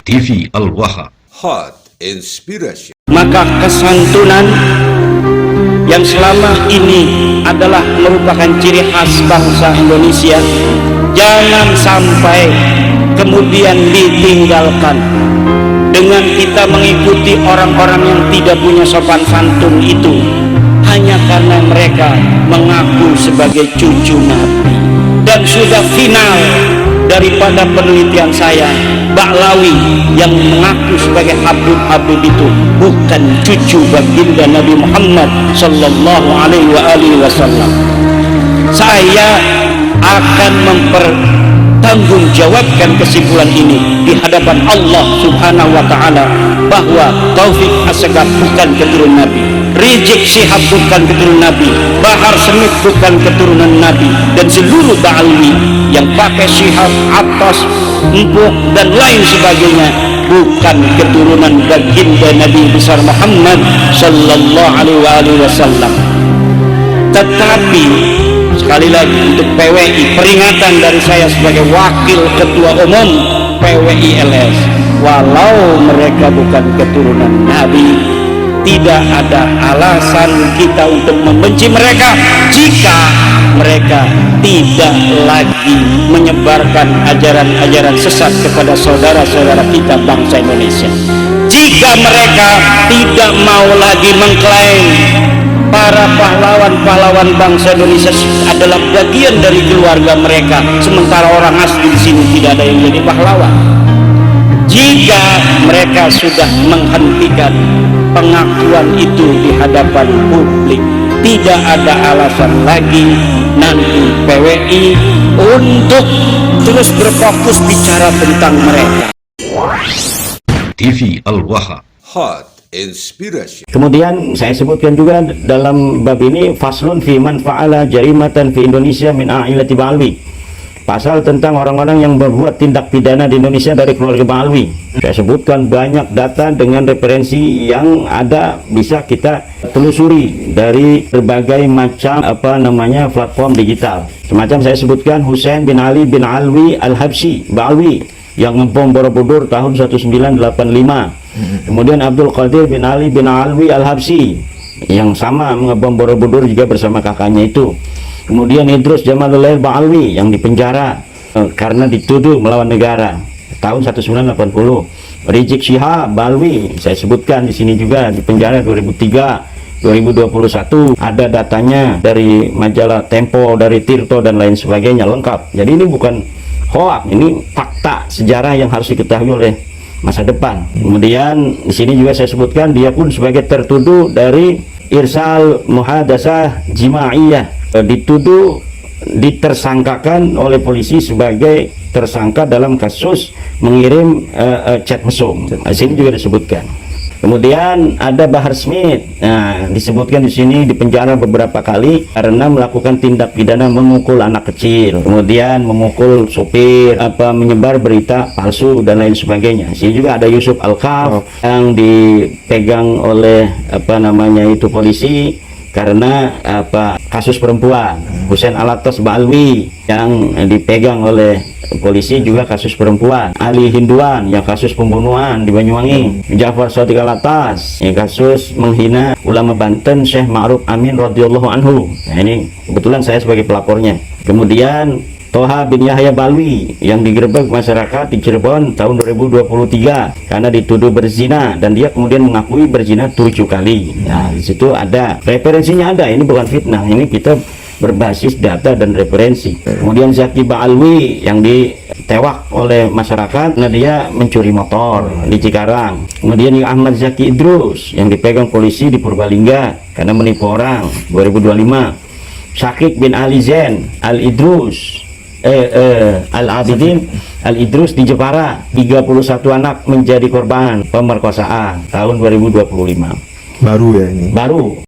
TV Al-Waha. Hot Inspiration. Maka kesantunan yang selama ini adalah merupakan ciri khas bangsa Indonesia jangan sampai kemudian ditinggalkan dengan kita mengikuti orang-orang yang tidak punya sopan santun itu hanya karena mereka mengaku sebagai cucu Nabi. Dan sudah final daripada penelitian saya, Ba'lawi yang mengaku sebagai Habib itu bukan cucu baginda Nabi Muhammad sallallahu alaihi wasallam. Saya akan mempertanggungjawabkan kesimpulan ini di hadapan Allah Subhanahu wa taala bahwa Taufik Assegaf bukan keturunan Nabi, Rizik Syihab bukan keturunan Nabi, Bahar Smith bukan keturunan Nabi, dan seluruh Ba'lawi yang pakai Syihab, Atas, Empuk dan lain sebagainya bukan keturunan baginda Nabi besar Muhammad sallallahu alaihi wasallam. Tetapi sekali lagi untuk PWI, peringatan dari saya sebagai wakil ketua umum PWI LS, walau mereka bukan keturunan Nabi, tidak ada alasan kita untuk membenci mereka jika mereka tidak lagi menyebarkan ajaran-ajaran sesat kepada saudara-saudara kita bangsa Indonesia. Jika mereka tidak mau lagi mengklaim para pahlawan-pahlawan bangsa Indonesia adalah bagian dari keluarga mereka, sementara orang asli di sini tidak ada yang jadi pahlawan. Jika mereka sudah menghentikan pengakuan itu di hadapan publik, tidak ada alasan lagi nanti PWI untuk terus berfokus bicara tentang mereka. TV Al-Waha. Hot Inspiration. Kemudian saya sebutkan juga dalam bab ini faslun fi man fa'ala jarimatan fi Indonesia min a'ilati Ba'lawi. Pasal tentang orang-orang yang berbuat tindak pidana di Indonesia dari keluarga Ba'lawi. Saya sebutkan banyak data dengan referensi yang ada, bisa kita telusuri dari berbagai macam platform digital. Semacam saya sebutkan Husain bin Ali bin Alwi Al-Habsyi Ba'lawi yang ngebom Borobudur tahun 1985. Kemudian Abdul Qadir bin Ali bin Alwi Al-Habsyi yang sama ngebom Borobudur juga bersama kakaknya itu. Kemudian Idrus Jamalulail Ba'lawi yang dipenjara karena dituduh melawan negara tahun 1980. Rizik Syihab Ba'lawi saya sebutkan di sini juga dipenjara 2003, 2021. Ada datanya dari majalah Tempo, dari Tirto dan lain sebagainya, lengkap. Jadi ini bukan hoak, ini fakta sejarah yang harus diketahui oleh masa depan. Kemudian di sini juga saya sebutkan dia pun sebagai tertuduh dari irsal muhadasah jima'iyah, dituduh ditersangkakan oleh polisi sebagai tersangka dalam kasus mengirim chat mesum. Di sini juga disebutkan. Kemudian ada Bahar Smith, disebutkan di sini dipenjara beberapa kali karena melakukan tindak pidana memukul anak kecil, kemudian memukul sopir, menyebar berita palsu dan lain sebagainya. Di sini juga ada Yusuf Al-Kaf yang dipegang oleh polisi karena kasus perempuan. Husain Alatas Ba'lawi yang dipegang oleh polisi juga kasus perempuan. Ali Hinduan yang kasus pembunuhan di Banyuwangi. Ja'far Shadiq Alatas yang kasus menghina ulama Banten Syekh Ma'ruf Amin radhiyallahu anhu. Nah, ini kebetulan saya sebagai pelapornya. Kemudian Toha bin Yahya Ba'lawi yang digerebek masyarakat di Cirebon tahun 2023 karena dituduh berzina dan dia kemudian mengakui berzina 7 kali. Nah, di situ ada referensinya, ada. Ini bukan fitnah, ini kita berbasis data dan referensi. Kemudian Zaki Ba'lawi yang ditewak oleh masyarakat karena dia mencuri motor di Cikarang. Kemudian Ahmad Zaki Idrus yang dipegang polisi di Purbalingga karena menipu orang 2025. Syakik bin Ali Zain Al-Idrus Al-Abidin Al-Idrus di Jepara, 31 anak menjadi korban pemerkosaan tahun 2025. Baru ya ini? Baru.